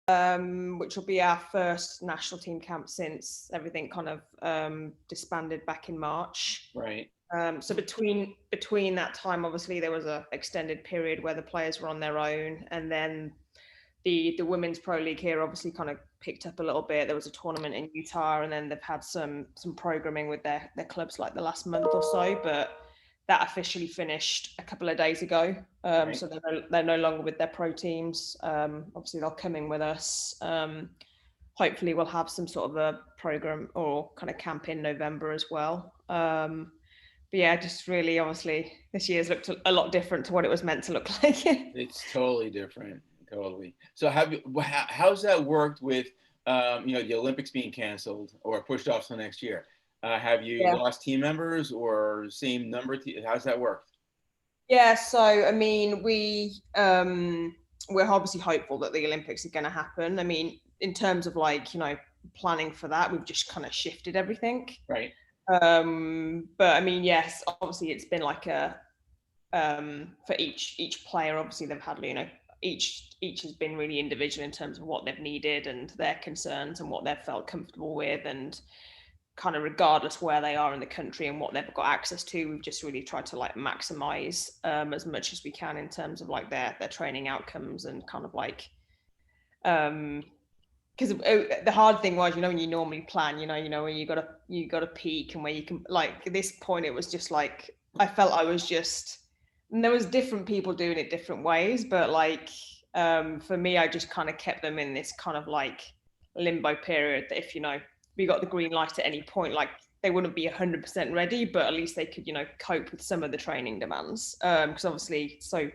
which will be our first national team camp since everything kind of disbanded back in March. Right. So between that time, obviously there was a extended period where the players were on their own, and then the women's pro league here obviously kind of picked up a little bit. There was a tournament in Utah, and then they've had some programming with their clubs like the last month or so, but that officially finished a couple of days ago. Right. So they're no longer with their pro teams. Obviously they'll come in with us. Hopefully we'll have some sort of a program or kind of camp in November as well. But yeah, just really, obviously, this year's looked a lot different to what it was meant to look like. It's totally different. Totally. So how's that worked with, the Olympics being canceled or pushed off till next year? Have you Yeah. lost team members or same number? How's that worked? Yeah, so I mean, we're obviously hopeful that the Olympics are going to happen. I mean, in terms of like, planning for that, we've just kind of shifted everything. Right. But I mean, yes, obviously it's been like for each player, obviously they've had, each has been really individual in terms of what they've needed and their concerns and what they've felt comfortable with, and kind of regardless where they are in the country and what they've got access to, we've just really tried to like maximize as much as we can in terms of like their training outcomes, and kind of like because the hard thing was, when you normally plan, when you got to peak, and where you can, like, at this point it was just like I felt I was just, and there was different people doing it different ways, but like for me, I just kind of kept them in this kind of like limbo period that if we got the green light at any point, like they wouldn't be 100% ready, but at least they could cope with some of the training demands, because obviously so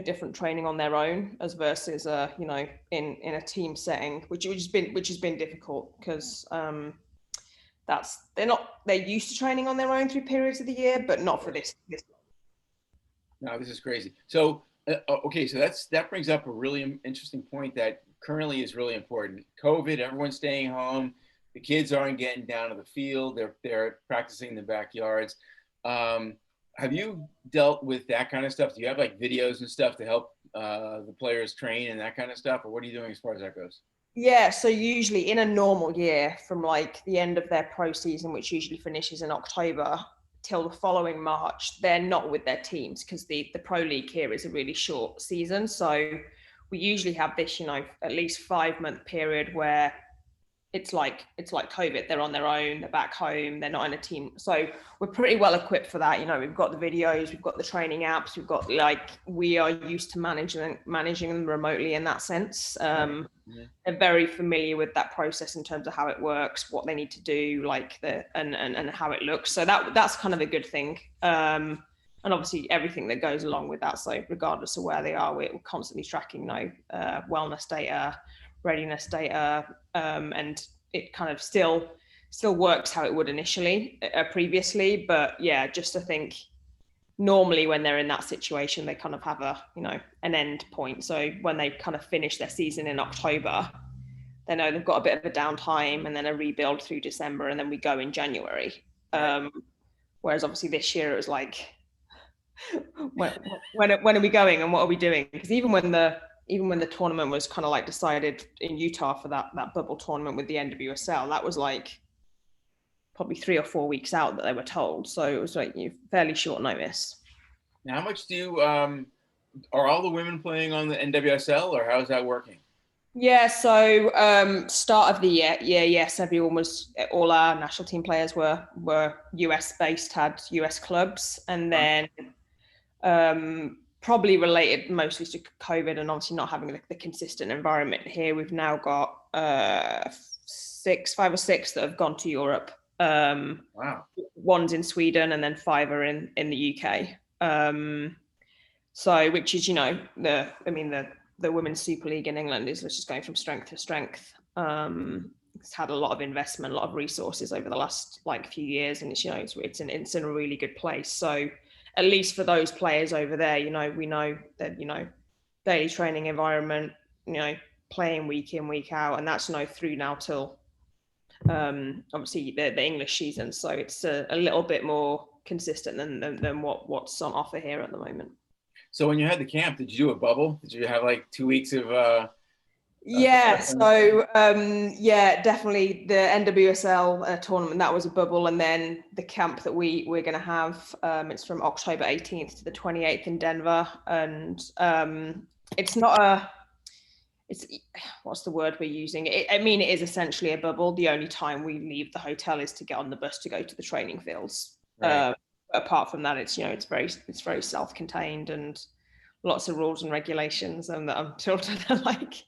different training on their own as versus in a team setting, which has been difficult because they're used to training on their own through periods of the year, but not for this. No, this is crazy. So, okay, so that brings up a really interesting point that currently is really important. COVID, everyone's staying home. The kids aren't getting down to the field. They're practicing in the backyards. Have you dealt with that kind of stuff? Do you have like videos and stuff to help the players train and that kind of stuff, or what are you doing as far as that goes? Yeah, so usually in a normal year, from like the end of their pro season, which usually finishes in October, till the following March, they're not with their teams because the pro league here is a really short season. So we usually have this, at least 5-month period where it's like COVID. They're on their own, they're back home, they're not in a team. So we're pretty well equipped for that. We've got the videos, we've got the training apps, we've got we are used to managing them remotely in that sense. They're very familiar with that process in terms of how it works, what they need to do, and how it looks. So that's kind of a good thing. And obviously everything that goes along with that. So regardless of where they are, we're constantly tracking wellness data, readiness data, and it kind of still works how it would initially previously. But yeah, just I think normally when they're in that situation, they kind of have an end point. So when they kind of finish their season in October, they know they've got a bit of a downtime and then a rebuild through December, and then we go in January. Whereas obviously this year it was like, when are we going and what are we doing? Because even when the tournament was kind of like decided in Utah for that bubble tournament with the NWSL, that was like probably 3 or 4 weeks out that they were told. So it was like fairly short notice. Now, how much are all the women playing on the NWSL, or how's that working? Yeah, so start of the year, yes, all our national team players were US based, had US clubs, and then probably related mostly to COVID and obviously not having the consistent environment here. We've now got 5 or 6 that have gone to Europe. Wow. One's in Sweden, and then 5 are in the UK. So which is the Women's Super League in England is just going from strength to strength. It's had a lot of investment, a lot of resources over the last few years, and it's in a really good place. So at least for those players over there, we know that daily training environment, playing week in, week out, and that's through now till obviously the English season. So it's a little bit more consistent than what's on offer here at the moment. So when you had the camp, did you do a bubble? Did you have 2 weeks of Yeah, so yeah, definitely the NWSL tournament, that was a bubble, and then the camp that we're going to have, it's from October 18th to the 28th in Denver, and it's not a, it's, what's the word we're using? I mean, it is essentially a bubble. The only time we leave the hotel is to get on the bus to go to the training fields. Right. Apart from that, it's it's very self-contained and lots of rules and regulations, and I'm children are like.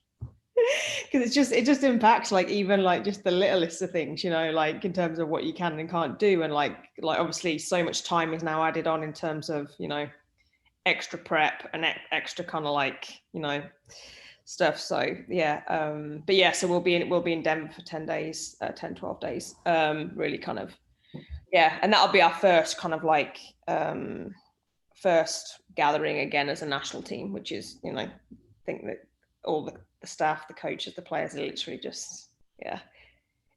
Because it just impacts like even like just the littlest of things, like in terms of what you can and can't do, and like obviously so much time is now added on in terms of extra prep and extra kind of like stuff. So yeah, but yeah, so we'll be in Denver for 10 days, 10 12 days, really kind of, yeah, and that'll be our first kind of like first gathering again as a national team, which is I think that all the staff, the coaches, the players are literally just, yeah,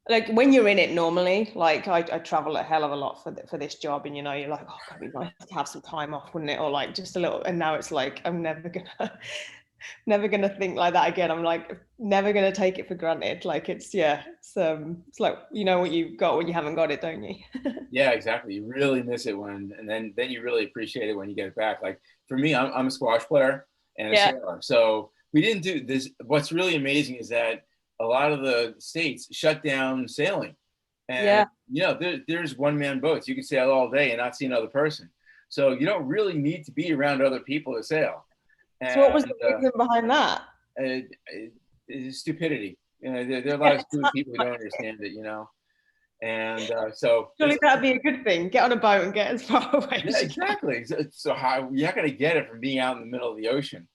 like when you're in it normally, like I travel a hell of a lot for this job, and you're like, oh, it'd be nice to have some time off, wouldn't it, or like just a little, and now it's like I'm never gonna think like that again. I'm like never gonna take it for granted. Like it's like what you've got when you haven't got it, don't you? Yeah, exactly. You really miss it and then you really appreciate it when you get it back. Like for me, I'm a squash player and a Yeah. sailor. So we didn't do this. What's really amazing is that a lot of the states shut down sailing. And there's one-man boats. You can sail all day and not see another person. So you don't really need to be around other people to sail. So what was And the reason behind that? it's stupidity. There are a lot of stupid people who don't understand it, And so surely that'd be a good thing. Get on a boat and get as far away yeah, as you can. exactly. So how you're not going to get it from being out in the middle of the ocean.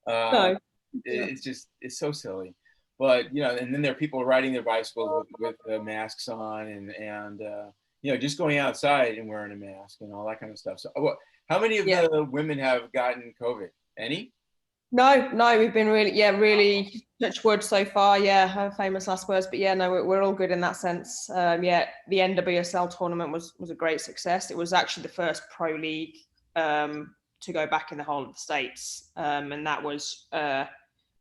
No. It's so silly. But and then there are people riding their bicycles with masks on and just going outside and wearing a mask and all that kind of stuff. So how many of the women have gotten COVID? Any? No, we've been really touch wood so far. Yeah, famous last words, but yeah, no, we're all good in that sense. Yeah, the NWSL tournament was a great success. It was actually the first pro league to go back in the whole of the States, and that was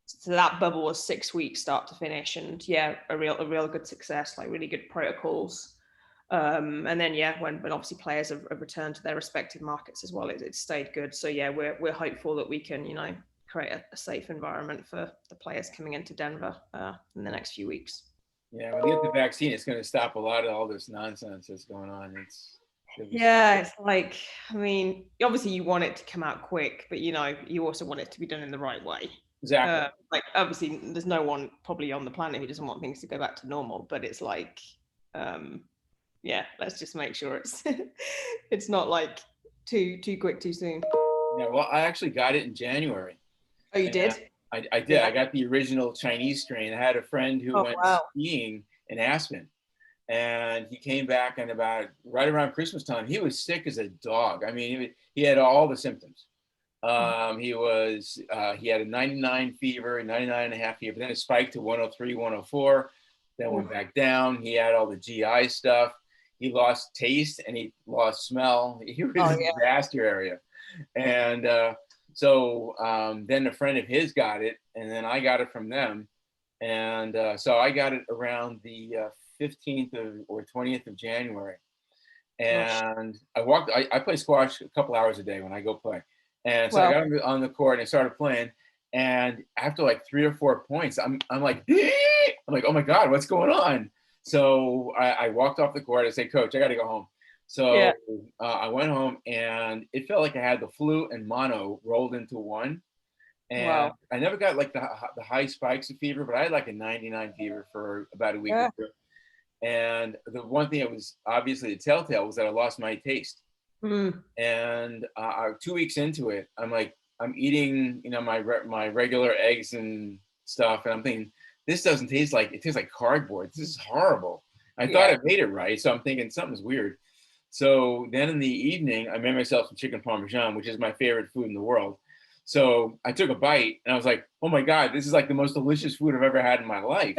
so that bubble was 6 weeks start to finish, and yeah, a real good success, like really good protocols. And then when obviously players have returned to their respective markets as well, it stayed good. So yeah, we're hopeful that we can create a safe environment for the players coming into Denver in the next few weeks. Yeah, when you get the vaccine, it's going to stop a lot of all this nonsense that's going on. It's like, I mean, obviously you want it to come out quick, but you also want it to be done in the right way. Exactly. Like obviously there's no one probably on the planet who doesn't want things to go back to normal, but it's like let's just make sure it's it's not like too quick too soon. Yeah, well, I actually got it in January. Oh, you did? I did. I got the original Chinese strain. I had a friend who went skiing in Aspen, and he came back, and right around Christmas time, he was sick as a dog. I mean, he had all the symptoms. He had a 99 fever, 99 and a half fever, but then it spiked to 103, 104, then went back down. He had all the GI stuff. He lost taste and he lost smell. He was a disaster area. And so then a friend of his got it, and then I got it from them. And so I got it around the 15th or 20th of January. And I play squash a couple hours a day when I go play. And so I got on the court and I started playing. And after like 3 or 4 points, I'm like, oh my God, what's going on? So I walked off the court. I said, Coach, I got to go home. So I went home, and it felt like I had the flu and mono rolled into one. And I never got like the high spikes of fever, but I had like a 99 fever for about a week or two. And the one thing that was obviously the telltale was that I lost my taste. And 2 weeks into it, I'm eating, my regular eggs and stuff, and I'm thinking, this doesn't taste like, it tastes like cardboard. This is horrible. I thought I made it right, so I'm thinking something's weird. So then in the evening, I made myself some chicken parmesan, which is my favorite food in the world. So I took a bite, and I was like, oh my God, this is like the most delicious food I've ever had in my life.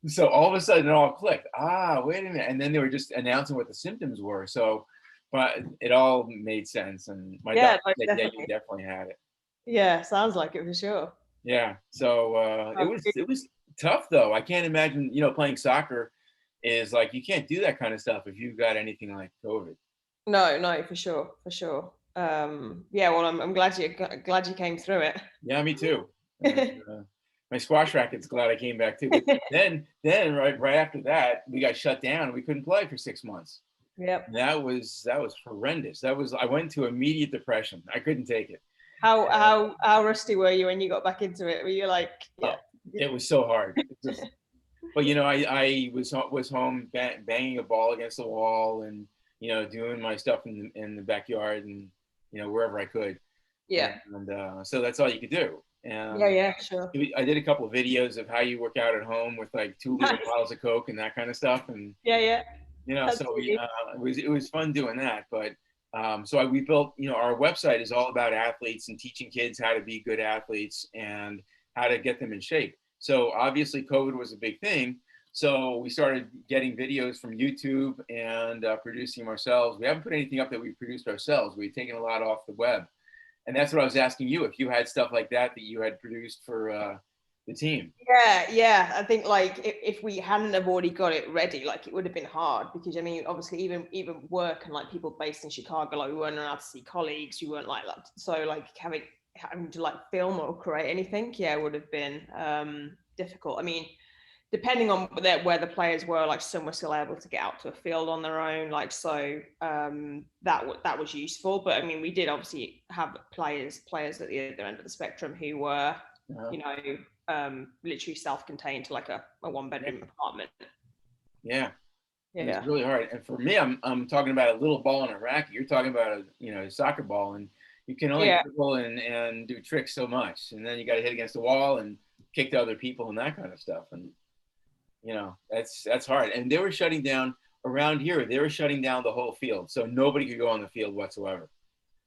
So all of a sudden, it all clicked. Wait a minute. And then they were just announcing what the symptoms were. So but it all made sense, and my doctor said, yeah, you definitely had it. Yeah, sounds like it for sure. Yeah. So it was tough though. I can't imagine, playing soccer is like you can't do that kind of stuff if you've got anything like COVID. No, no, for sure, for sure. Yeah, well, I'm glad you came through it. Yeah, me too. And, my squash racket's glad I came back too. But then right after that, we got shut down and we couldn't play for 6 months. Yep. And that was horrendous. I went into immediate depression. I couldn't take it. How rusty were you when you got back into it? Were you like, Oh, yeah, it was so hard. But I was home banging a ball against the wall and doing my stuff in the backyard and wherever I could. yeah, And so that's all you could do. yeah, And yeah, sure. I did a couple of videos of how you work out at home with like 2 liter Nice. bottles of Coke and that kind of stuff. And Yeah, yeah. so Absolutely. it was fun doing that. But we built, our website is all about athletes and teaching kids how to be good athletes and how to get them in shape. So obviously COVID was a big thing. So we started getting videos from YouTube and producing them ourselves. We haven't put anything up that we produced ourselves. We've taken a lot off the web. And that's what I was asking you, if you had stuff like that you had produced for the team. Yeah, yeah. I think like if we hadn't have already got it ready, like it would have been hard because I mean, obviously even work and like people based in Chicago, like we weren't allowed to see colleagues, we weren't like that. So like having to like film or create anything, yeah, would have been difficult. I mean, depending on where the players were, like some were still able to get out to a field on their own, like so that was useful. But I mean, we did obviously have players at the other end of the spectrum who were, you know, literally self-contained to like a one-bedroom apartment. Yeah. It was Yeah, really hard. And for me, I'm talking about a little ball and a racket. You're talking about a soccer ball, and you can only yeah, dribble and do tricks so much, and then you got to hit against the wall and kick to other people and that kind of stuff. And that's hard. And they were shutting down around here. They were shutting down the whole field, so nobody could go on the field whatsoever.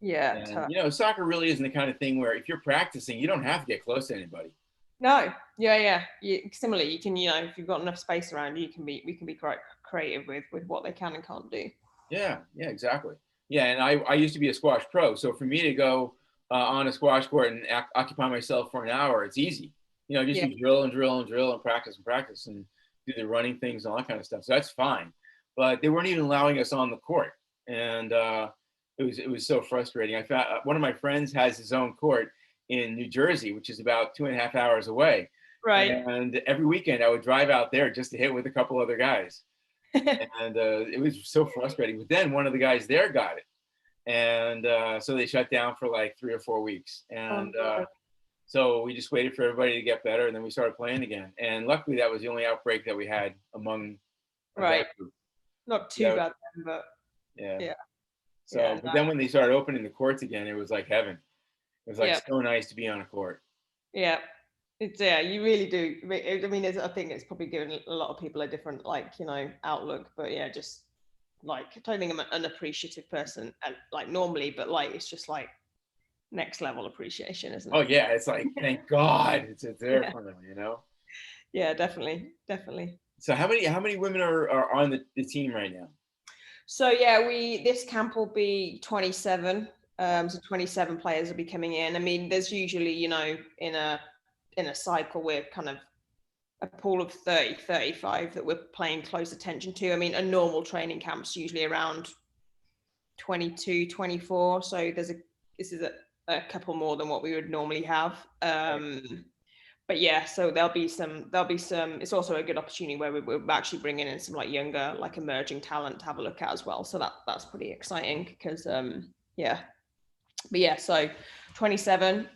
yeah. And soccer really isn't the kind of thing where if you're practicing, you don't have to get close to anybody. No, yeah. Similarly, you can, if you've got enough space around you, we can be quite creative with what they can and can't do. Yeah, exactly. Yeah, and I used to be a squash pro, so for me to go on a squash court and occupy myself for an hour, it's easy. Just Yeah, do drill and drill and drill and practice and do the running things and all that kind of stuff. So that's fine. But they weren't even allowing us on the court, and it was so frustrating. I found one of my friends has his own court in New Jersey, which is about 2.5 hours away. right. And every weekend I would drive out there just to hit with a couple other guys. And it was so frustrating. But then one of the guys there got it, and so they shut down for like 3 or 4 weeks. And so we just waited for everybody to get better, and then we started playing again. And luckily, that was the only outbreak that we had among Right. that group. Not too bad then, but Yeah. yeah. So, Yeah, but then when they started opening the courts again, it was like heaven. It was like yeah, so nice to be on a court. yeah. It's you really do. I mean, I think it's probably given a lot of people a different outlook. But yeah, just like I don't think I'm an appreciative person, and like normally, but like it's just like next level appreciation, isn't Oh it? yeah, it's like thank God it's there Yeah, finally. yeah, definitely. So how many women are on the team right now? So yeah, this camp will be 27. So 27 players will be coming in. I mean, there's usually, in a cycle, we're kind of a pool of 30, 35 that we're paying close attention to. I mean, a normal training camp's usually around 22, 24. So this is a couple more than what we would normally have. But yeah, so there'll be some, it's also a good opportunity where we're actually bringing in some like younger, like emerging talent to have a look at as well. So that's pretty exciting because, yeah, but yeah, so 27,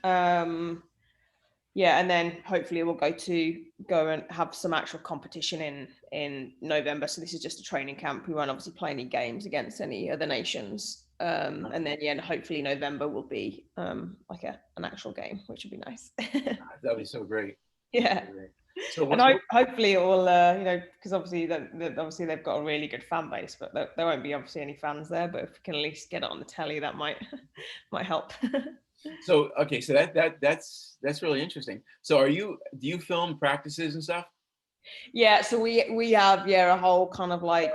yeah, and then hopefully we'll go and have some actual competition in November. So this is just a training camp. We won't obviously play any games against any other nations. And then yeah, and hopefully November will be like an actual game, which would be nice. That'd be so great. Yeah. So And hopefully it will, because obviously they've got a really good fan base, but there won't be obviously any fans there. But if we can at least get it on the telly, that might help. So okay, so that's really interesting. So do you film practices and stuff? Yeah, so we have a whole kind of like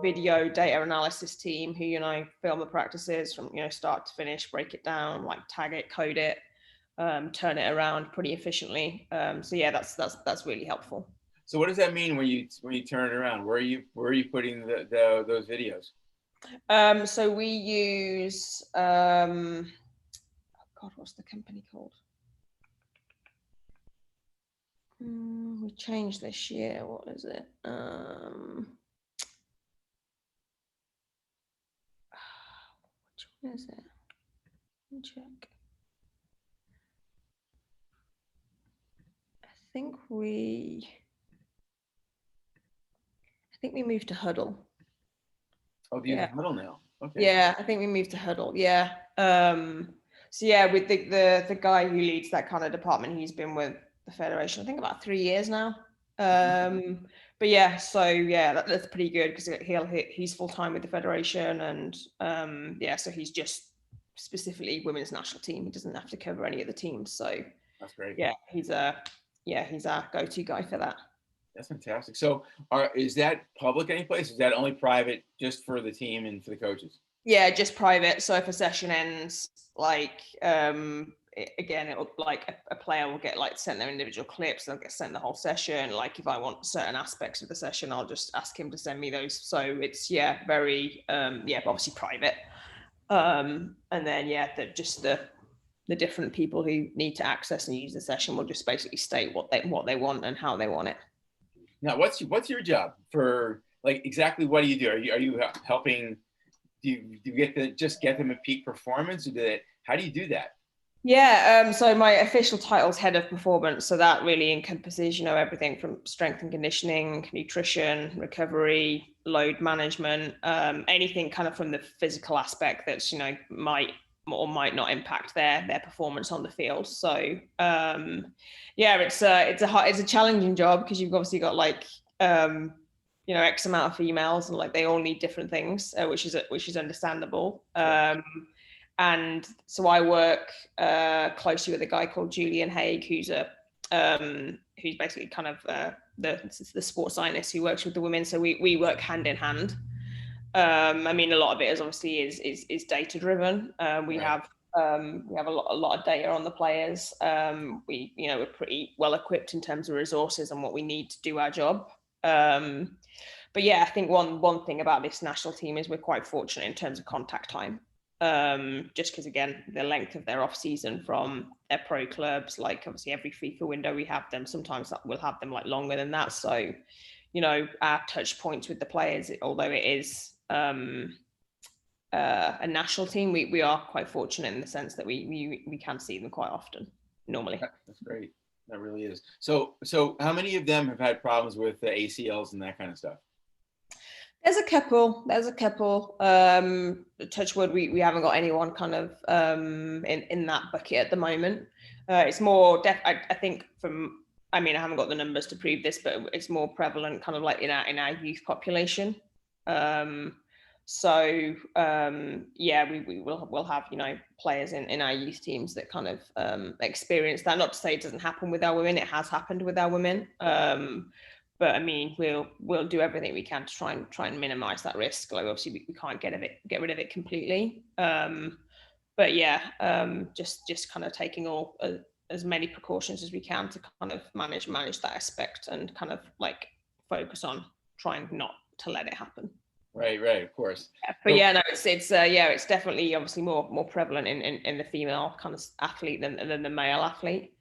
video data analysis team who film the practices from start to finish, break it down, like tag it, code it. turn it around pretty efficiently. So yeah, that's really helpful. So what does that mean when you turn it around? Where are you putting those videos? So we use God, what's the company called? We changed this year. What is it? Which one is it? Let me check. I think we moved to Huddle. Oh, you use Huddle now. Okay. Yeah, I think we moved to Huddle. Yeah. So yeah, with the guy who leads that kind of department, he's been with the Federation, I think about 3 years now. But yeah, so yeah, that's pretty good because he's full time with the Federation, and yeah, so he's just specifically women's national team. He doesn't have to cover any of the teams. So that's great. Yeah, he's our go-to guy for that. That's fantastic. So, is that public any place? Is that only private, just for the team and for the coaches? Yeah, just private. So if a session ends, like again, it'll like a player will get like sent their individual clips. They'll get sent the whole session. Like if I want certain aspects of the session, I'll just ask him to send me those. So it's very obviously private. And then the different people who need to access and use the session will just basically state what they want and how they want it. Now, what's your job for, like, exactly what do you do? Are you helping? Do you get them at peak performance, or how do you do that? Yeah, so my official title is head of performance. So that really encompasses, everything from strength and conditioning, nutrition, recovery, load management, anything kind of from the physical aspect that's, might or might not impact their performance on the field. So it's a challenging job because you've obviously got like X amount of females, and like they all need different things, which is understandable. And so I work closely with a guy called Julian Haig, who's basically kind of the sports scientist who works with the women. So we work hand in hand. A lot of it is obviously is data driven. We have a lot of data on the players. We're pretty well equipped in terms of resources and what we need to do our job. But yeah, I think one thing about this national team is we're quite fortunate in terms of contact time. Just because again, the length of their off season from their pro clubs, like obviously every FIFA window we have them, sometimes we'll have them like longer than that. So, our touch points with the players, although it is a national team, we are quite fortunate in the sense that we can see them quite often normally. That's great. That really is. So how many of them have had problems with the ACLs and that kind of stuff? There's a couple. Touch wood, we haven't got anyone kind of in that bucket at the moment. It's more I think I haven't got the numbers to prove this, but it's more prevalent kind of like in our youth population. We'll have players in our youth teams that kind of experience that. Not to say it doesn't happen with our women; it has happened with our women. But we'll do everything we can to try and minimize that risk. Like obviously we can't get rid of it completely. Just kind of taking all as many precautions as we can to kind of manage that aspect and kind of like focus on trying not to let it happen. Right, of course. It's definitely obviously more prevalent in the female kind of athlete than the male athlete.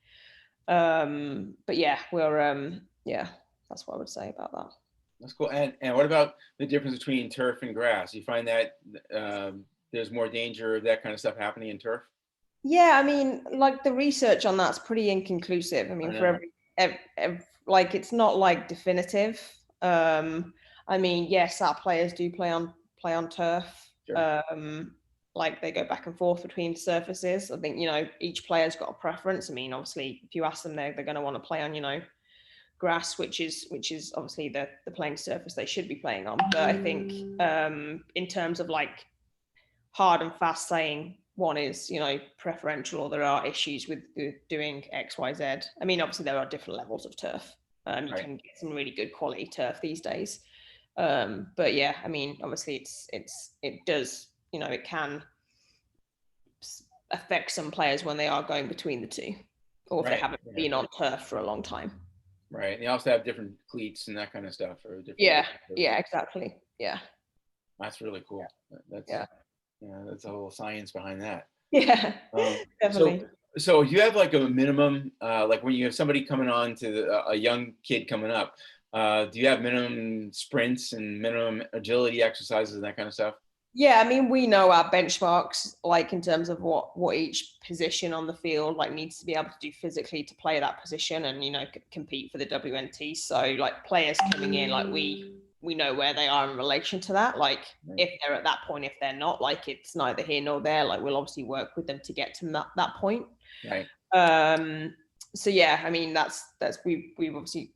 That's what I would say about that. That's cool. And what about the difference between turf and grass? You find that there's more danger of that kind of stuff happening in turf? Yeah, like the research on that's pretty inconclusive. For like it's not like definitive. Yes, our players do play on turf. Sure. Like they go back and forth between surfaces. I think each player's got a preference. Obviously, if you ask them, they're going to want to play on grass, which is obviously the playing surface they should be playing on. But I think in terms of like hard and fast saying one is preferential or there are issues with doing XYZ. Obviously there are different levels of turf. You can get some really good quality turf these days. But yeah, obviously it does, it can affect some players when they are going between the two, or if they haven't been on turf for a long time. Right. And they also have different cleats and that kind of stuff. Or different. Yeah. Yeah. Exactly. Yeah. That's really cool. That's that's a whole science behind that. Yeah. Definitely. So you have like a minimum, like when you have somebody coming on to a young kid coming up, do you have minimum sprints and minimum agility exercises and that kind of stuff? Yeah, I mean, we know our benchmarks, like in terms of what each position on the field like needs to be able to do physically to play that position and, you know, compete for the WNT. So like players coming in, like we know where they are in relation to that. Like if they're at that point, if they're not, like it's neither here nor there. Like we'll obviously work with them to get to that point. Right. So yeah, I mean, that's we've obviously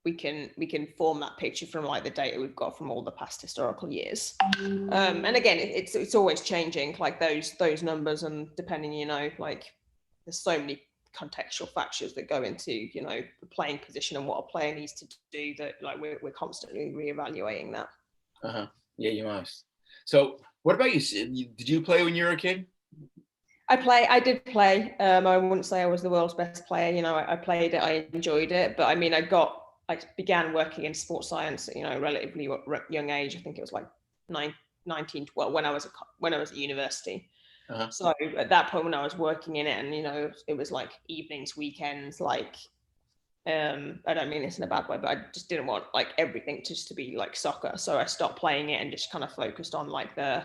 we can form that picture from like the data we've got from all the past historical years. And again, it's always changing, like those numbers, and depending, you know, like there's so many contextual factors that go into, you know, the playing position and what a player needs to do, that like we're constantly reevaluating that. Yeah, you must. So what about you? Did you play when you were a kid? I did play. I wouldn't say I was the world's best player. You know, I played it, I enjoyed it, but I mean, I began working in sports science, you know, relatively young age. I think it was like 19, well, when I was at university. So at that point when I was working in it, and, you know, it was like evenings, weekends, like, I don't mean this in a bad way, but I just didn't want like everything just to be like soccer. So I stopped playing it and just kind of focused on like the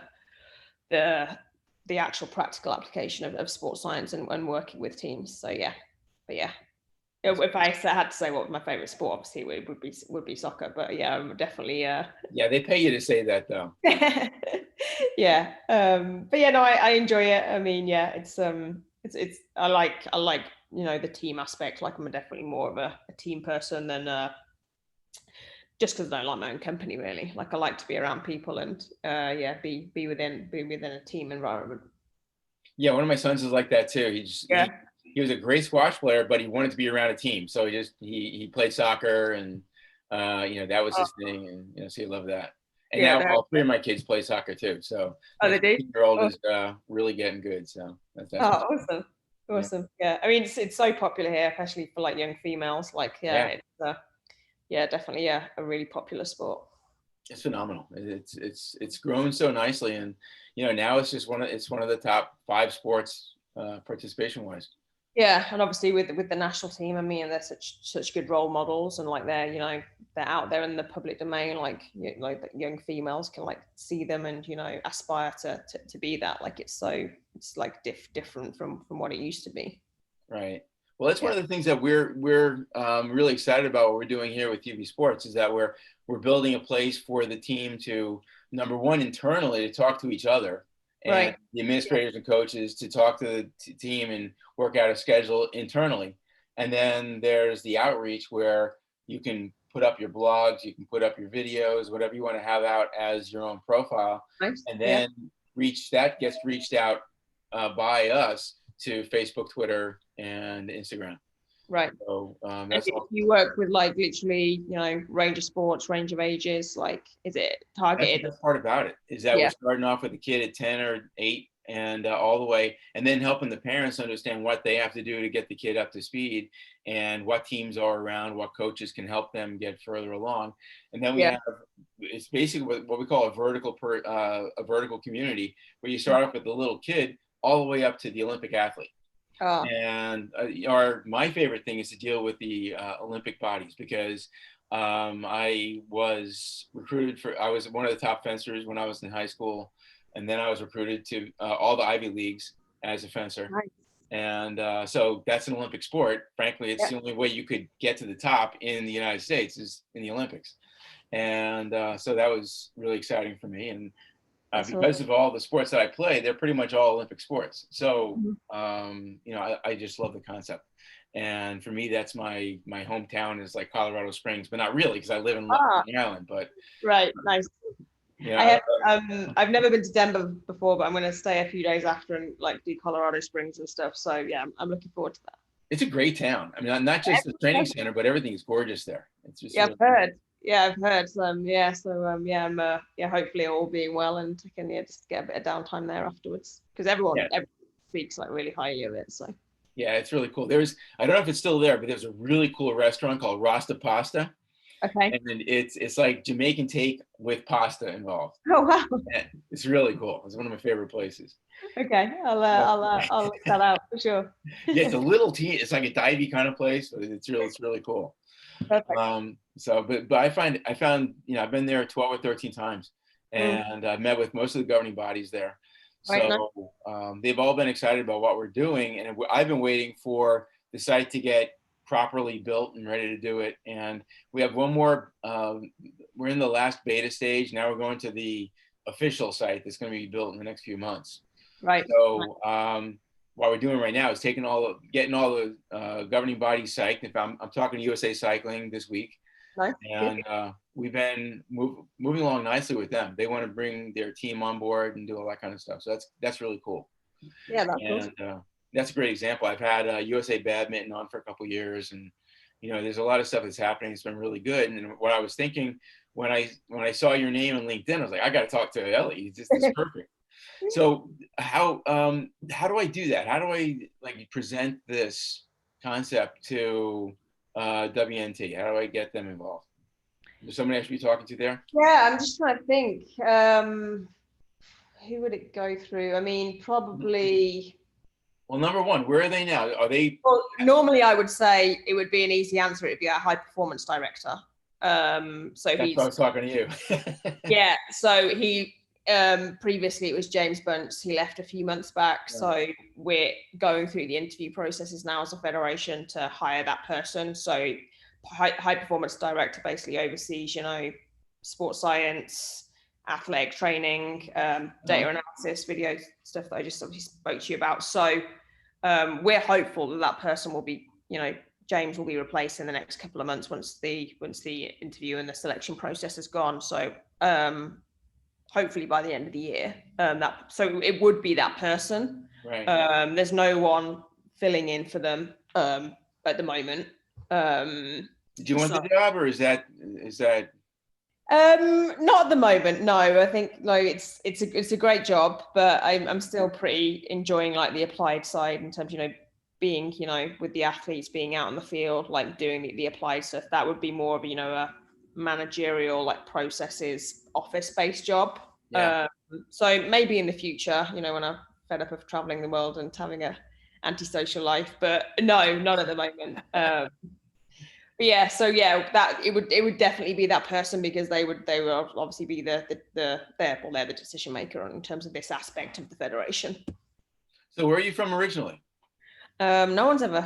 actual practical application of sports science and working with teams. So yeah, but yeah. If I had to say what was my favorite sport, obviously it would be soccer. But yeah, I'm definitely. Yeah, they pay you to say that though. Yeah, but yeah, no, I enjoy it. I mean, yeah, it's I like you know, the team aspect. Like I'm definitely more of a team person than just because I don't like my own company really. Like I like to be around people and yeah, be within a team environment. Yeah, one of my sons is like that too. He was a great squash player, but he wanted to be around a team. So he played soccer, and you know, that was his thing, and you know, so he loved that. And now all three of my kids play soccer too. So they do. 15-year-old is really getting good. So that's awesome. Yeah, I mean, it's so popular here, especially for like young females. Like it's definitely a really popular sport. It's phenomenal. It's grown so nicely, and you know, now it's just one of the top 5 sports participation wise. Yeah, and obviously with the national team, I mean, they're such good role models, and like they're, you know, they're out there in the public domain, like young females can like see them and, you know, aspire to be that. Like it's like different from what it used to be. Right. Well, that's one of the things that we're really excited about. What we're doing here with UBsports is that we're building a place for the team to, number one, internally to talk to each other. And the administrators and coaches to talk to the team and work out a schedule internally. And then there's the outreach where you can put up your blogs, you can put up your videos, whatever you want to have out as your own profile. Nice. And then gets reached out by us to Facebook, Twitter, and Instagram. Right. So that's all. You work with like literally, you know, range of sports, range of ages. Like, is it targeted? That's the best part about it is that we're starting off with a kid at 10 or 8 and all the way, and then helping the parents understand what they have to do to get the kid up to speed and what teams are around, what coaches can help them get further along. And then we have, it's basically what we call a vertical community, where you start off with the little kid all the way up to the Olympic athlete. And my favorite thing is to deal with the Olympic bodies, because I was I was one of the top fencers when I was in high school, and then I was recruited to all the Ivy Leagues as a fencer. Nice. And so that's an Olympic sport. Frankly, it's the only way you could get to the top in the United States is in the Olympics. And so that was really exciting for me. And because of all the sports that I play, they're pretty much all Olympic sports. So, you know, I just love the concept. And for me, that's my hometown is like Colorado Springs, but not really, because I live in Long Island. But nice. Yeah, I've never been to Denver before, but I'm going to stay a few days after and like do Colorado Springs and stuff. So yeah, I'm looking forward to that. It's a great town. I mean, not just the training center, but everything is gorgeous there. It's just I've heard. Yeah, I've heard. I'm hopefully all being well, and I can just get a bit of downtime there afterwards, because everyone speaks like really highly of it. So Yeah, it's really cool. I don't know if it's still there, but there's a really cool restaurant called Rasta Pasta. okay. And then it's like Jamaican take with pasta involved. Oh wow. And it's really cool. It's one of my favorite places. Okay, I'll look that out for sure. Yeah, it's a little it's like a divey kind of place, but it's really cool. Perfect. So but I found, I've been there 12 or 13 times, and I've met with most of the governing bodies there. Right, nice. So they've all been excited about what we're doing, and I've been waiting for the site to get properly built and ready to do it. And we have one more. We're in the last beta stage now. We're going to the official site that's going to be built in the next few months. Right. So what we're doing right now is getting all the governing bodies psyched. If I'm talking to USA Cycling this week, Nice. and we've been moving along nicely with them. They want to bring their team on board and do all that kind of stuff. So that's really cool. Yeah, that's And awesome. that's a great example. I've had USA Badminton on for a couple of years, and there's a lot of stuff that's happening. It's been really good. And what I was thinking when I saw your name on LinkedIn, I was like, I got to talk to Ellie. It's perfect. So how do I do that? How do I present this concept to WNT? How do I get them involved? Is somebody I should be talking to there? Yeah, I'm just trying to think. Who would it go through? I mean, probably. Well, number one, where are they now? Are they? Well, normally I would say it would be an easy answer. It'd be our high performance director. So That's why I was talking to you. Yeah. So he previously it was James Bunce. He left a few months back. Yeah. So we're going through the interview processes now as a federation to hire that person. So high performance director basically oversees, sports science, athletic training, data analysis, video stuff that I just obviously spoke to you about. So we're hopeful that person will be, James will be replaced in the next couple of months once the interview and the selection process is gone. So hopefully by the end of the year, so it would be that person. Right. There's no one filling in for them at the moment. Did you want the job, or is that? Not at the moment. No, I think it's a great job, but I'm still pretty enjoying the applied side in terms, being, with the athletes, being out in the field, doing the applied stuff. That would be more of, a managerial, processes, office-based job. Yeah. So maybe in the future, when I'm fed up of traveling the world and having a antisocial life, but no, not at the moment. But yeah, so yeah, that it would definitely be that person, because they would obviously be they're the decision maker in terms of this aspect of the federation. So where are you from originally? No one's ever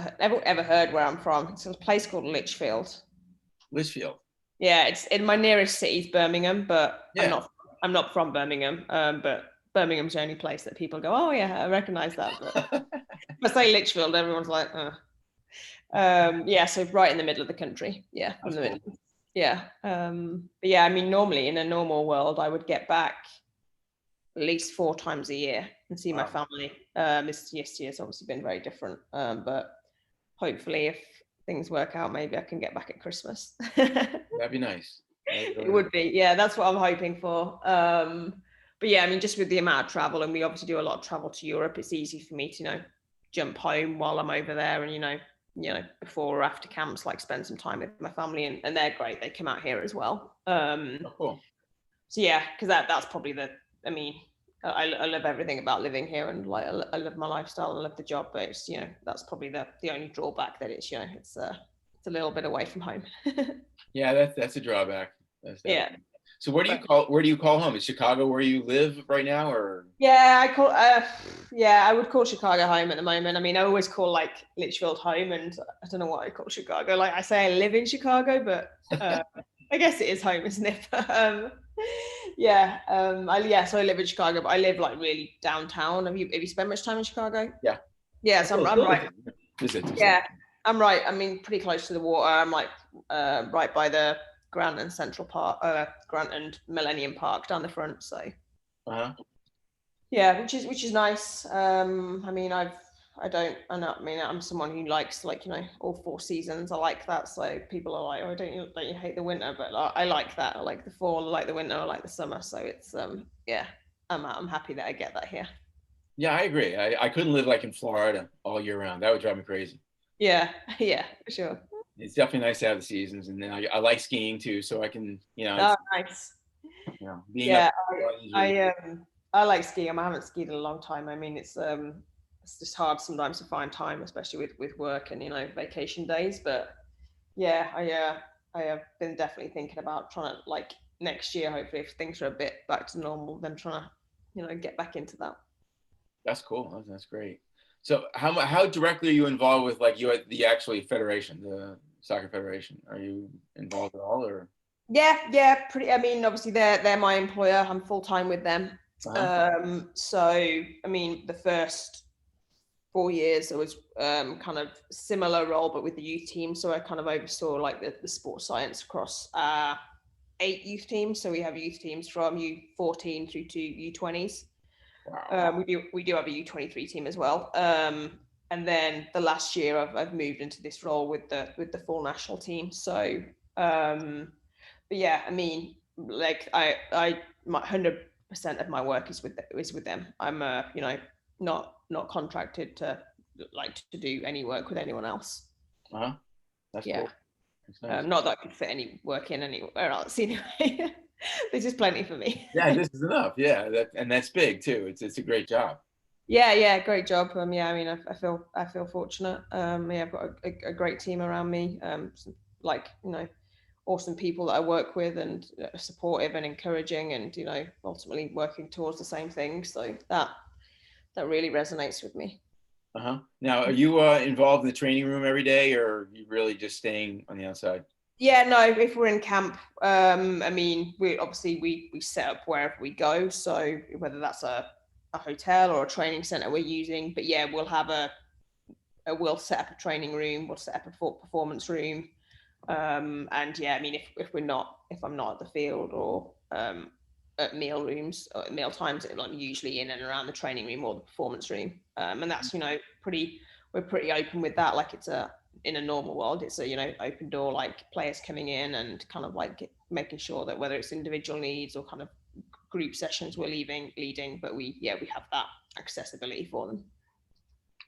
heard where I'm from. It's a place called Lichfield. Lichfield. Yeah, it's in my nearest city is Birmingham, but yeah. I'm not from Birmingham. But Birmingham's the only place that people go, oh yeah, I recognize that. But if I say Lichfield, everyone's like, yeah, so right in the middle of the country. Yeah, in the middle. Yeah. But yeah, I mean, normally in a normal world, I would get back at least 4 times a year and see my family. This year's obviously been very different, but hopefully, if things work out, maybe I can get back at Christmas. That'd be nice. It would be, yeah. That's what I'm hoping for. But yeah, I mean, just with the amount of travel, and we obviously do a lot of travel to Europe, it's easy for me to jump home while I'm over there, and before or after camps, spend some time with my family, and they're great. They come out here as well. Cool. So yeah, because that's probably I love everything about living here, and I love my lifestyle, I love the job, but it's that's probably the only drawback, that it's it's a little bit away from home. Yeah, that's a drawback. Yeah. So where do you call home? Is Chicago where you live right now, or? Yeah, I would call Chicago home at the moment. I mean, I always call Litchfield home, and I don't know what I call Chicago. I say I live in Chicago, but I guess it is home, isn't it? So I live in Chicago, but I live really downtown. Have you spent much time in Chicago? Yeah. Yeah, so I'm right. Yeah, I'm right. I mean, pretty close to the water. I'm right by the Grant and Central Park, Grant and Millennium Park down the front. So, yeah, which is nice. I'm someone who likes all 4 seasons. I like that. So people are like, oh, don't you hate the winter? But I like that. I like the fall. I like the winter. I like the summer. So it's I'm happy that I get that here. Yeah, I agree. I couldn't live like in Florida all year round. That would drive me crazy. Yeah, yeah, for sure. It's definitely nice to have the seasons, and then I like skiing too, so I can, Oh, nice. being up Yeah, is really. I like skiing. I haven't skied in a long time. I mean, it's just hard sometimes to find time, especially with work and vacation days. But yeah, I have been definitely thinking about trying to, like, next year, hopefully, if things are a bit back to normal, then trying to get back into that. That's cool. That's great. So how directly are you involved with like you the actually federation, the soccer federation? Are you involved at all or? Yeah, pretty. I mean, obviously they're my employer. I'm full time with them. Uh-huh. So I mean, the first 4 years, it was kind of similar role, but with the youth team. So I kind of oversaw like the sports science across 8 youth teams. So we have youth teams from U14 through to U20s. Wow. We do have a U23 team as well. And then the last year, I've moved into this role with the full national team. So, but yeah, I mean, like my 100% of my work is with them. I'm not contracted to do any work with anyone else. Uh-huh. That's Yeah. cool. That's nice. Not that I could fit any work in anywhere else anyway. There's just plenty for me. Yeah, this is enough. Yeah, and that's big too. It's a great job. Yeah, great job. Yeah, I mean, I feel fortunate. Yeah, I've got a great team around me. Like awesome people that I work with, and supportive and encouraging, and ultimately working towards the same thing. So that really resonates with me. Uh-huh. Now, are you involved in the training room every day, or are you really just staying on the outside? Yeah, no, if we're in camp, I mean, we set up wherever we go. So whether that's a hotel or a training center we're using, but yeah, we'll set up a training room, we'll set up a performance room. And yeah, I mean, if I'm not at the field or at meal rooms or at meal times, I'm usually in and around the training room or the performance room. And that's we're pretty open with that. Like in a normal world, it's a open door, like players coming in and kind of like making sure that whether it's individual needs or kind of group sessions we're leading, but we have that accessibility for them.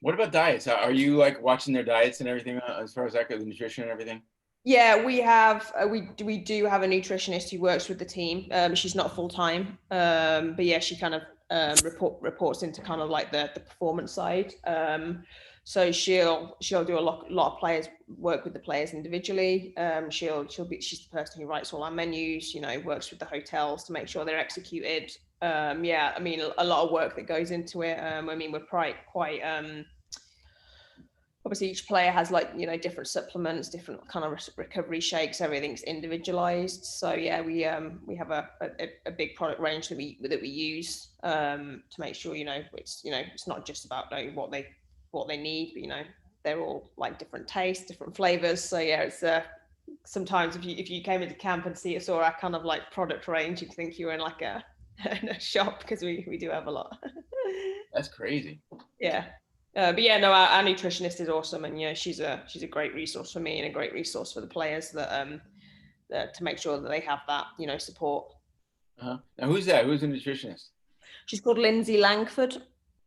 What about diets? Are you like watching their diets and everything as far as that goes, the nutrition and everything? Yeah, we have we do have a nutritionist who works with the team. She's not full time, but yeah, she kind of reports into kind of like the performance side. So she'll do a lot of players work with the players individually. She's the person who writes all our menus. Works with the hotels to make sure they're executed. Yeah, I mean, a lot of work that goes into it. I mean, we're quite obviously each player has different supplements, different kind of recovery shakes. Everything's individualized. So yeah, we have a big product range that we use to make sure it's not just about what they need, but they're all like different tastes, different flavors. So yeah, it's sometimes if you came into camp and saw our kind of like product range, you'd think you were in like in a shop, because we do have a lot. That's crazy. Yeah. But yeah, no, our nutritionist is awesome, and yeah, she's a great resource for me and a great resource for the players to make sure that they have that support. Uh-huh. Now, who's that? Who's the nutritionist? She's called Lindsay Langford.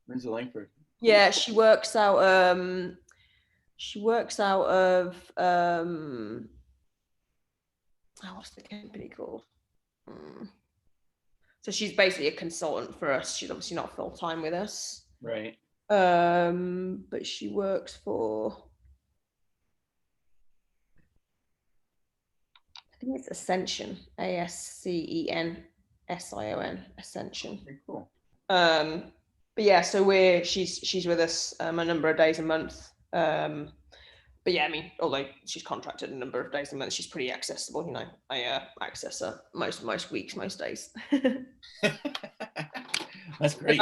Lindsay Langford. Cool. Yeah, she works out of what's the company called? So she's basically a consultant for us. She's obviously not full time with us. Right. But she works for, I think it's Ascension, Ascension, Ascension. Okay, cool. But yeah, so she's with us a number of days a month. But yeah, I mean, although she's contracted a number of days a month, she's pretty accessible. I access her most weeks, most days. That's great.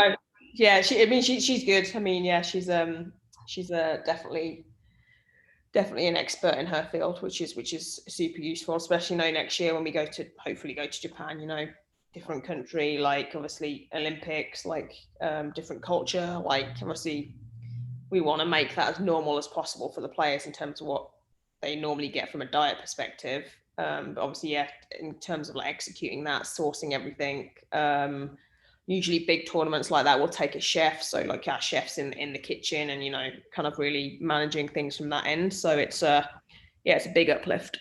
Yeah, she's good. I mean, yeah, she's definitely an expert in her field, which is super useful, especially next year when we hopefully go to Japan. Different country, like obviously Olympics, like different culture, like obviously we want to make that as normal as possible for the players in terms of what they normally get from a diet perspective. But obviously, yeah, in terms of like executing that, sourcing everything, usually big tournaments like that will take a chef. So like our chefs in the kitchen and, kind of really managing things from that end. So it's it's a big uplift.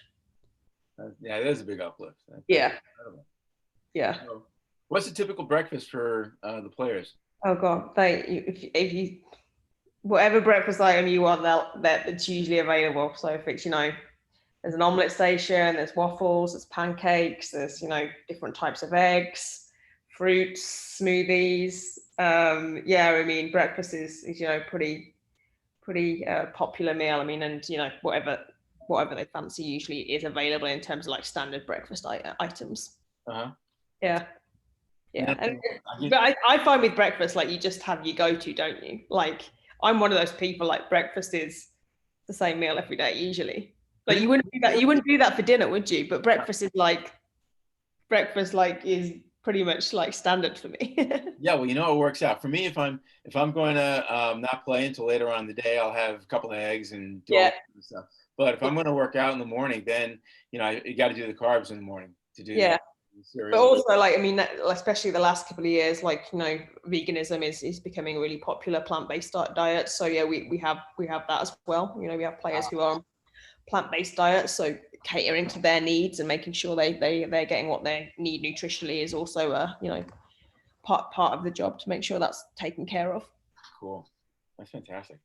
Yeah, it is a big uplift. That's Yeah. incredible. Yeah. So, what's the typical breakfast for the players? Oh God, if you whatever breakfast item you want, that's usually available. So if it's, there's an omelette station, there's waffles, there's pancakes, there's, different types of eggs, fruits, smoothies. I mean, breakfast is pretty popular meal. I mean, and whatever they fancy usually is available in terms of like standard breakfast items. Uh-huh. Yeah. Yeah. And But I find with breakfast, like you just have your go-to, don't you? Like I'm one of those people, like breakfast is the same meal every day, usually. Like you wouldn't do that for dinner, would you? But breakfast is pretty much like standard for me. Yeah, well, it works out for me. If I'm going to not play until later on in the day, I'll have a couple of eggs and do all that kind of stuff. But if I'm going to work out in the morning, then you got to do the carbs in the morning to do Yeah. the cereal. But also, like, I mean, especially the last couple of years, like, veganism is becoming a really popular plant-based diet. So yeah, we have that as well. We have players who are on plant-based diets, so catering to their needs and making sure they're getting what they need nutritionally is also part of the job to make sure that's taken care of. Cool, that's fantastic.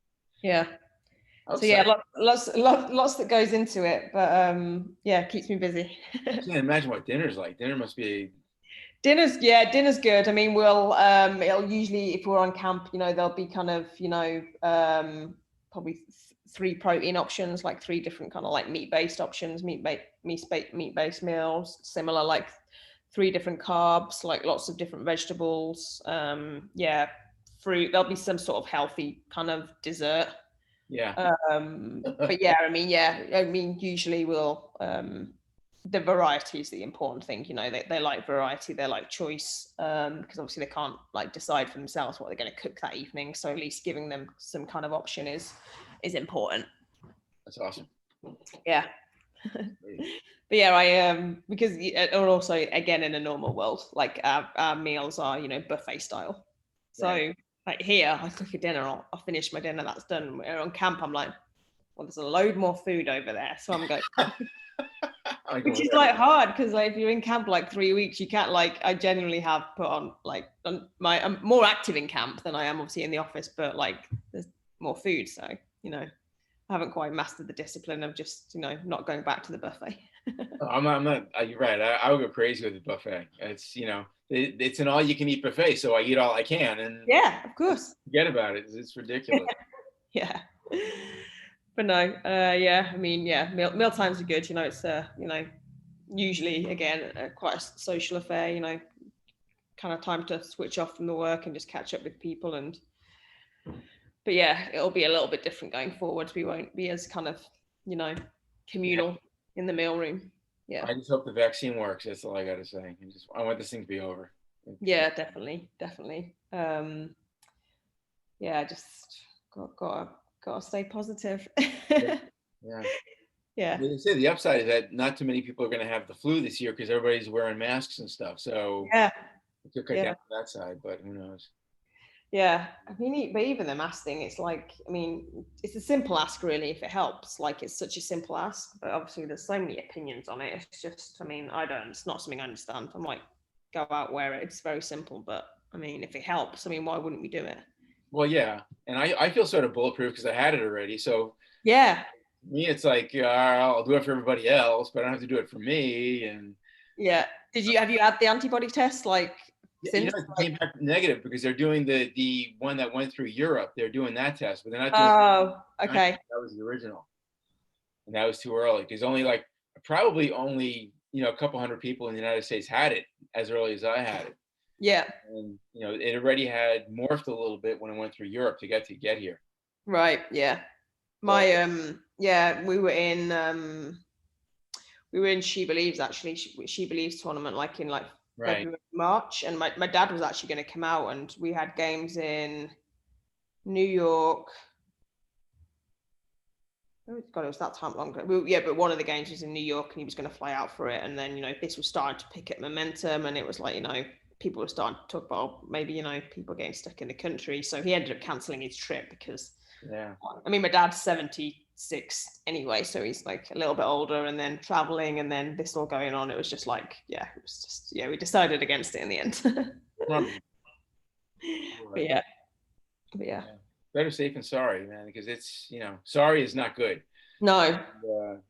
Yeah. So yeah, lots that goes into it, but it keeps me busy. I can't imagine what dinner's like. Dinner must be. Dinner's good. I mean, it'll usually, if we're on camp, there'll be kind of, probably three protein options, like three different kind of like meat-based options, meat-based meals, similar, like three different carbs, like lots of different vegetables. Fruit. There'll be some sort of healthy kind of dessert. Yeah. But yeah, I mean, usually we'll, the variety is the important thing. They like variety, they like choice, because obviously they can't like decide for themselves what they're going to cook that evening. So at least giving them some kind of option is important. That's awesome. Yeah. But yeah, I because also again in a normal world, like our meals are buffet style. So. Right. Like here, I cook a dinner, I'll finish my dinner, that's done. We're on camp, I'm like, well, there's a load more food over there. So I'm going, which is like hard because like if you're in camp like 3 weeks, you can't I genuinely have put on I'm more active in camp than I am obviously in the office, but like there's more food. So, I haven't quite mastered the discipline of just, not going back to the buffet. I'm not, you're right. I would go crazy with the buffet. It's, it's an all-you-can-eat buffet, so I eat all I can, and yeah, of course, forget about it. It's ridiculous. Yeah, but no, I mean, meal times are good. It's usually again quite a social affair. Kind of time to switch off from the work and just catch up with people, but yeah, it'll be a little bit different going forward. We won't be as kind of communal in the meal room. Yeah. I just hope the vaccine works. That's all I got to say. I want this thing to be over. Yeah, definitely. Just gotta stay positive. Yeah. They say the upside is that not too many people are going to have the flu this year because everybody's wearing masks and stuff. So yeah, it could cut down on that side, but who knows? Yeah, I mean, but even the mask thing, it's like, I mean, it's a simple ask really if it helps. Like it's such a simple ask, but obviously there's so many opinions on it. It's just, I mean, it's not something I understand. I'm like, go out, wear it. It's very simple, but I mean, if it helps, I mean, why wouldn't we do it? Well, yeah, and I feel sort of bulletproof because I had it already. So yeah, me, it's like I'll do it for everybody else, but I don't have to do it for me. And yeah, have you had the antibody test? Like, it came back negative because they're doing the one that went through Europe. They're doing that test, but they're not doing. Oh, okay. That was the original, and that was too early because probably only a couple hundred people in the United States had it as early as I had it. Yeah. And it already had morphed a little bit when it went through Europe to get here. Right. Yeah. My we were in She Believes actually. She Believes tournament like in February, March, and my dad was actually going to come out, and we had games in New York. Oh God, it was that time long ago. But one of the games was in New York, and he was going to fly out for it, and then this was starting to pick up momentum, and it was like people were starting to talk about maybe, you know, people getting stuck in the country. So he ended up cancelling his trip because, I mean, my dad's 76 anyway, so he's like a little bit older, and then traveling, and then this all going on. It was just like, yeah, it was just, yeah, we decided against it in the end. But yeah. Better safe than sorry, man, because it's, you know, sorry is not good. No.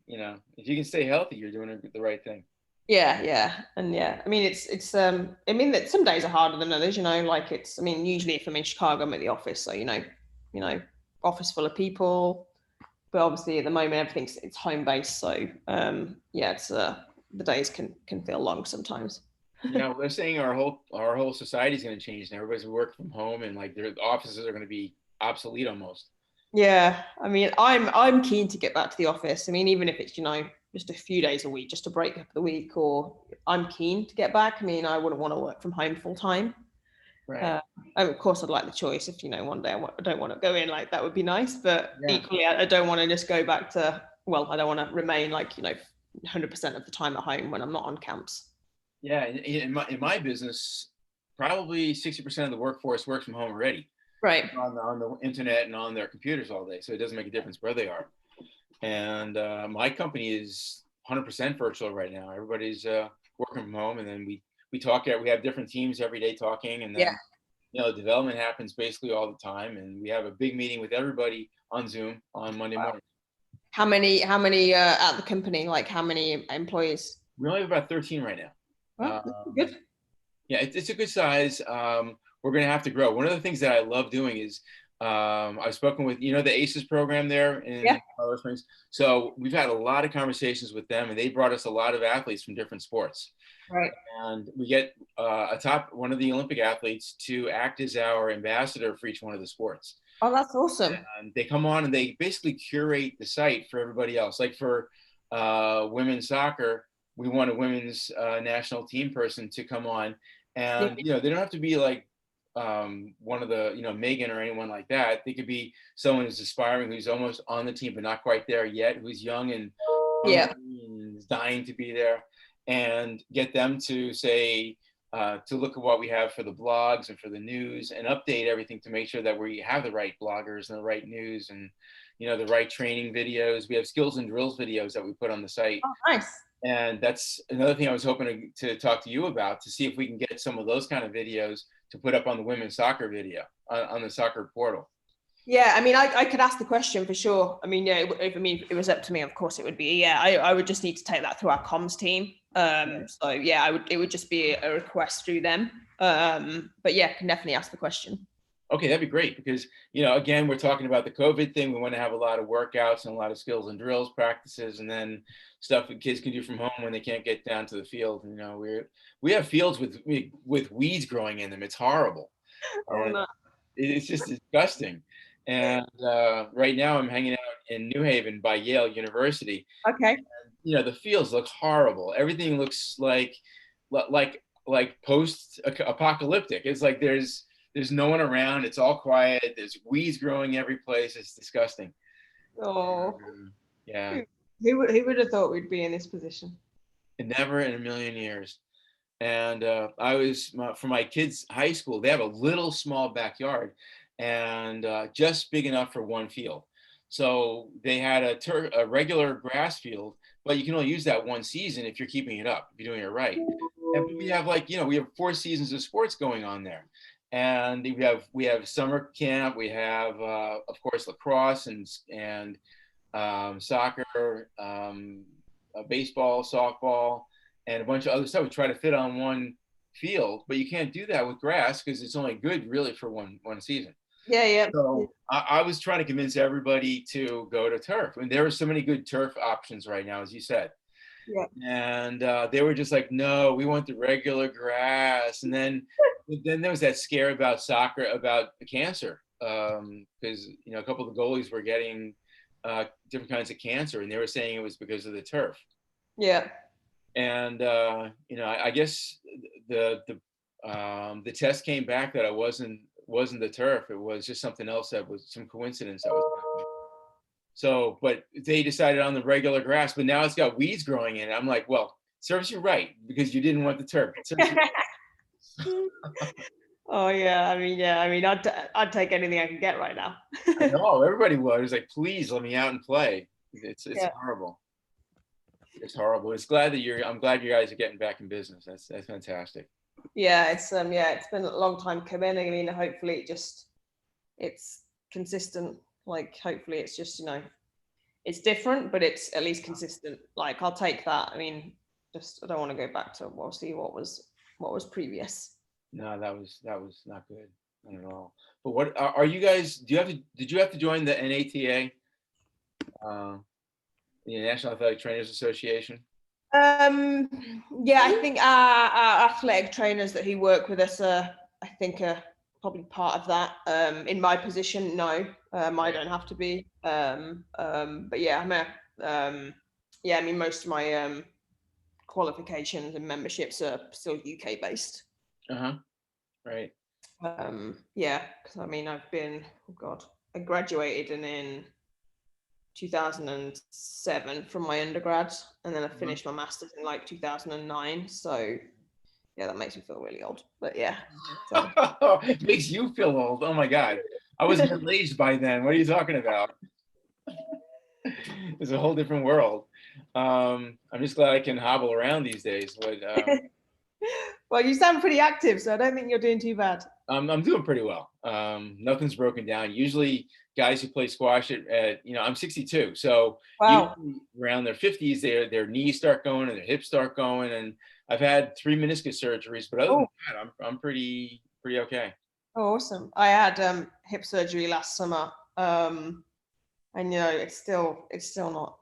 You know, if you can stay healthy, you're doing the right thing. Yeah. And yeah, I mean, it's I mean, that some days are harder than others, you know, like I mean, usually if I'm in Chicago, I'm at the office. So, you know, office full of people, but obviously at the moment, it's home based. So, yeah, it's, the days can feel long sometimes. You know, they're saying our whole society is going to change now. Everybody's working from home, and like their offices are going to be obsolete almost. Yeah, I mean, I'm keen to get back to the office. I mean, even if it's, you know, just a few days a week, just to break up the week, or I'm keen to get back. I mean, I wouldn't want to work from home full time. Right. Of course, I'd like the choice. If, you know, one day I don't want to go in, like that would be nice. But Yeah. equally, I don't want to just go back to. Well, I don't want to remain like, you know, 100% of the time at home when I'm not on camps. Yeah, in my business, probably 60% of the workforce works from home already. Right. On the internet and on their computers all day, so it doesn't make a difference where they are. And my company is 100% virtual right now. Everybody's working from home, and then we talk. We have different teams every day talking, and then you know, development happens basically all the time. And we have a big meeting with everybody on Zoom on Monday morning. How many at the company? Like how many employees? We only have about 13 right now. Good. Yeah, it's a good size. We're going to have to grow. One of the things that I love doing is I've spoken with, you know, the ACES program there in Colorado Springs. So we've had a lot of conversations with them, and they brought us a lot of athletes from different sports. Right. And we get one of the Olympic athletes to act as our ambassador for each one of the sports. Oh, that's awesome. And they come on and they basically curate the site for everybody else. Like for women's soccer, we want a women's national team person to come on. And, you know, they don't have to be like one of the, you know, Megan or anyone like that. They could be someone who's aspiring, who's almost on the team, but not quite there yet, who's young and is dying to be there, and get them to say, to look at what we have for the blogs and for the news, and update everything to make sure that we have the right bloggers and the right news, and, you know, the right training videos. We have skills and drills videos that we put on the site. Oh, nice. And that's another thing I was hoping to talk to you about, to see if we can get some of those kind of videos to put up on the women's soccer video on the soccer portal. Yeah, I mean, I could ask the question for sure. I mean, yeah, if it was up to me, of course it would be. Yeah, I would just need to take that through our comms team. So yeah, it would just be a request through them. But yeah, can definitely ask the question. Okay, that'd be great, because, you know, again, we're talking about the COVID thing. We want to have a lot of workouts and a lot of skills and drills practices, and then stuff that kids can do from home when they can't get down to the field. You know, we have fields with weeds growing in them. It's horrible. Oh, no. It's just disgusting. And right now I'm hanging out in New Haven by Yale University. Okay. And, you know, the fields look horrible. Everything looks like post-apocalyptic. It's like there's no one around. It's all quiet. There's weeds growing every place. It's disgusting. Oh. Yeah. Who would have thought we'd be in this position? Never in a million years. And I was, for my kids' high school, they have a little small backyard, and just big enough for one field. So they had a regular grass field, but you can only use that one season if you're keeping it up, if you're doing it right. And we have, like, you know, we have 4 seasons of sports going on there. And we have summer camp. We have, of course, lacrosse and soccer, baseball, softball, and a bunch of other stuff. We try to fit on one field, but you can't do that with grass because it's only good really for one season. Yeah. So I was trying to convince everybody to go to turf, and there are so many good turf options right now, as you said. Yeah. And they were just like, no, we want the regular grass. And then there was that scare about soccer, about cancer, because, you know, a couple of the goalies were getting different kinds of cancer, and they were saying it was because of the turf. Yeah. And you know, I guess the test came back that I wasn't the turf. It was just something else, that was some coincidence that was happening. So, but they decided on the regular grass, but now it's got weeds growing in it. I'm like, well, serves you right, because you didn't want the turf. Oh yeah, I'd take anything I can get right now. I know everybody would. It was like, please let me out and play. It's Yeah. horrible. It's horrible. It's glad that I'm glad you guys are getting back in business. That's fantastic. Yeah, it's been a long time coming. I mean, hopefully it's consistent. Like hopefully it's just, it's different, but it's at least consistent. Like I'll take that. I mean, just I don't want to go back to obviously what was previous. No, that was not good, not at all. But what are you guys? Did you have to join the NATA, the National Athletic Trainers Association? Yeah, I think our athletic trainers that who work with us I think are probably part of that. In my position, no, I don't have to be. But yeah, yeah, I mean, most of my qualifications and memberships are still UK based. Right. Yeah, because I mean, I graduated in 2007 from my undergrad, and then I finished my master's in like 2009. So yeah, that makes me feel really old. But yeah, so. It makes you feel old. Oh my God, I was middle-aged by then. What are you talking about? It's a whole different world. I'm just glad I can hobble around these days. But Well, you sound pretty active, so I don't think you're doing too bad. I'm doing pretty well. Nothing's broken down. Usually, guys who play squash I'm 62, so Wow. around their 50s, their knees start going and their hips start going. And I've had 3 meniscus surgeries, but other than that, I'm pretty okay. Oh, awesome. I had hip surgery last summer, and it's still not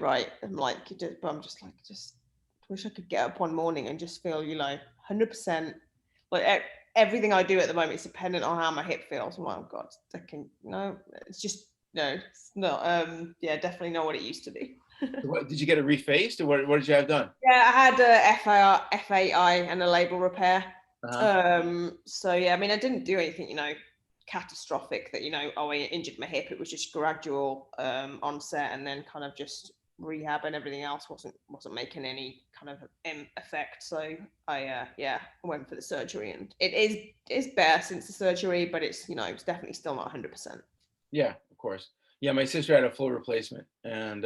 right. I'm like, but I'm just like, just wish I could get up one morning and just feel 100%. Like everything I do at the moment is dependent on how my hip feels. I'm like, oh God, it's just no, it's not. Yeah, definitely not what it used to be. So what, did you get it refaced, or what did you have done? Yeah, I had a FAI and a labral repair. So yeah, I mean, I didn't do anything, catastrophic that, I injured my hip. It was just gradual onset, and then kind of just rehab, and everything else wasn't making any kind of effect. So I went for the surgery, and it's better since the surgery, but it's it's definitely still not 100%. Yeah, of course. Yeah, my sister had a full replacement, and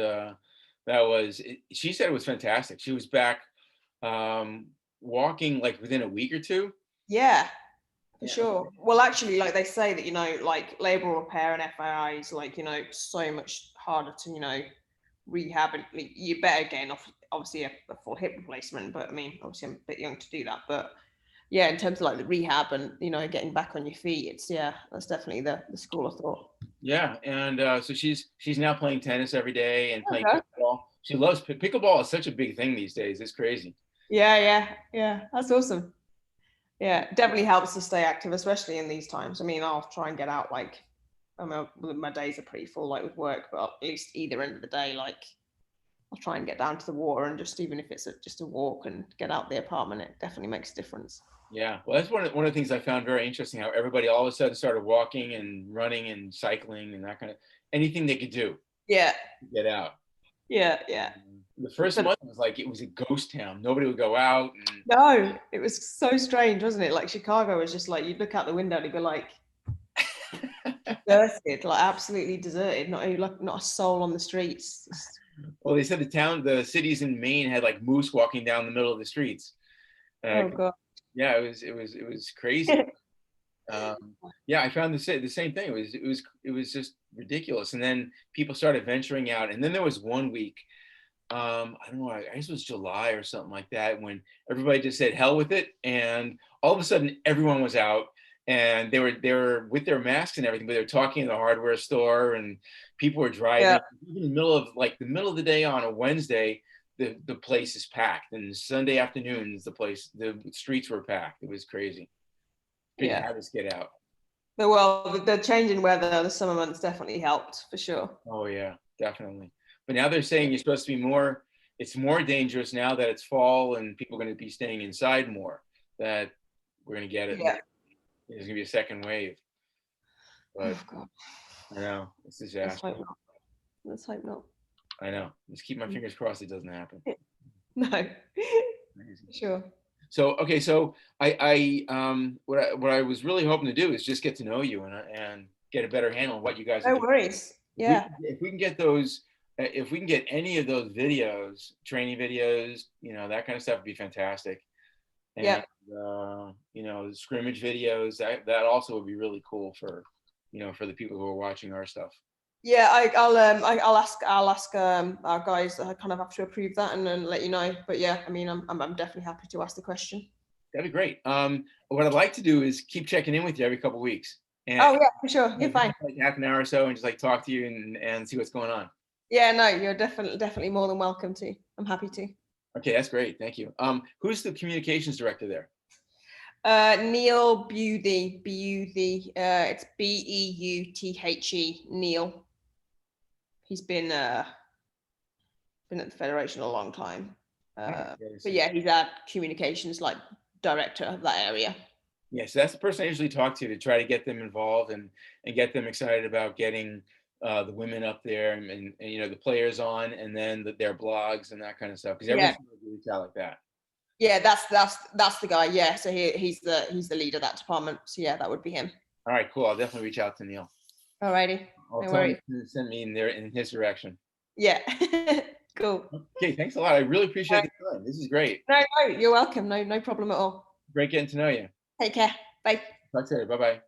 she said it was fantastic. She was back walking like within a week or two. Yeah, for sure. Well, actually, like they say that, like labral repair and FAI is like, so much harder to, rehab, and you better gain off obviously a full hip replacement. But I mean, obviously I'm a bit young to do that. But yeah, in terms of like the rehab and, getting back on your feet, that's definitely the school of thought. Yeah, and so she's now playing tennis every day and playing Okay. pickleball. She loves pickleball. Is such a big thing these days. It's crazy. Yeah. That's awesome. Yeah, it definitely helps to stay active, especially in these times. I mean, I'll try and get out, like, my days are pretty full, like with work, but at least either end of the day, like, I'll try and get down to the water, and just even if it's just a walk and get out the apartment, it definitely makes a difference. Yeah, well, that's one of the things I found very interesting. How everybody all of a sudden started walking and running and cycling and that kind of anything they could do. Yeah. Get out. Yeah. The first month was like it was a ghost town. Nobody would go out. No, it was so strange, wasn't it? Like Chicago was just like, you'd look out the window and you'd be like, deserted, like absolutely deserted. Not a soul on the streets. Well, they said the cities in Maine had like moose walking down the middle of the streets. Oh God. Yeah, it was crazy. Yeah, I found the same thing. It was just ridiculous. And then people started venturing out. And then there was one week, I don't know, I guess it was July or something like that, when everybody just said hell with it, and all of a sudden everyone was out, and they were with their masks and everything, but they were talking in the hardware store, and people were driving. Yeah. Even in the middle of the day on a Wednesday, the place is packed, and Sunday afternoons the streets were packed. It was crazy. Yeah. Had us get out. The change in weather, the summer months definitely helped for sure. Oh yeah, definitely. But now they're saying you're supposed to be more. It's more dangerous now that it's fall and people are going to be staying inside more. That we're going to get it. Yeah. There's going to be a second wave. But oh God. I know it's a disaster. Let's hope not. I know. Just keep my fingers crossed it doesn't happen. No. Sure. So okay, so what I was really hoping to do is just get to know you and get a better handle on what you guys are No doing. worries. Yeah. If we can get those, if we can get any of those videos, training videos, that kind of stuff would be fantastic. And Yeah. scrimmage videos, that also would be really cool for, for the people who are watching our stuff. Yeah, I'll ask our guys. I kind of have to approve that and then let you know. But yeah, I mean, I'm definitely happy to ask the question. That'd be great. What I'd like to do is keep checking in with you every couple of weeks, and Oh yeah, for sure. You're fine. like half an hour or so, and just like talk to you and see what's going on. Yeah, no, you're definitely more than welcome to. I'm happy to. Okay, that's great. Thank you. Who's the communications director there? Neil Bewthy, B-U-D. It's B-E-U-T-H-E. Neil. He's been at the federation a long time. But yeah, he's our communications like director of that area. Yeah, so that's the person I usually talk to try to get them involved and get them excited about getting the women up there and the players on, and then their blogs and that kind of stuff, because everyone's going to reach out like that. Yeah, that's the guy. Yeah, so he's the leader of that department. So yeah, that would be him. All right, cool. I'll definitely reach out to Neil. Alrighty. I'll tell him to send me in his direction. Yeah. Cool. Okay, thanks a lot. I really appreciate the time. This is great. No, you're welcome. No problem at all. Great getting to know you. Take care. Bye. Talk to you later. Bye-bye.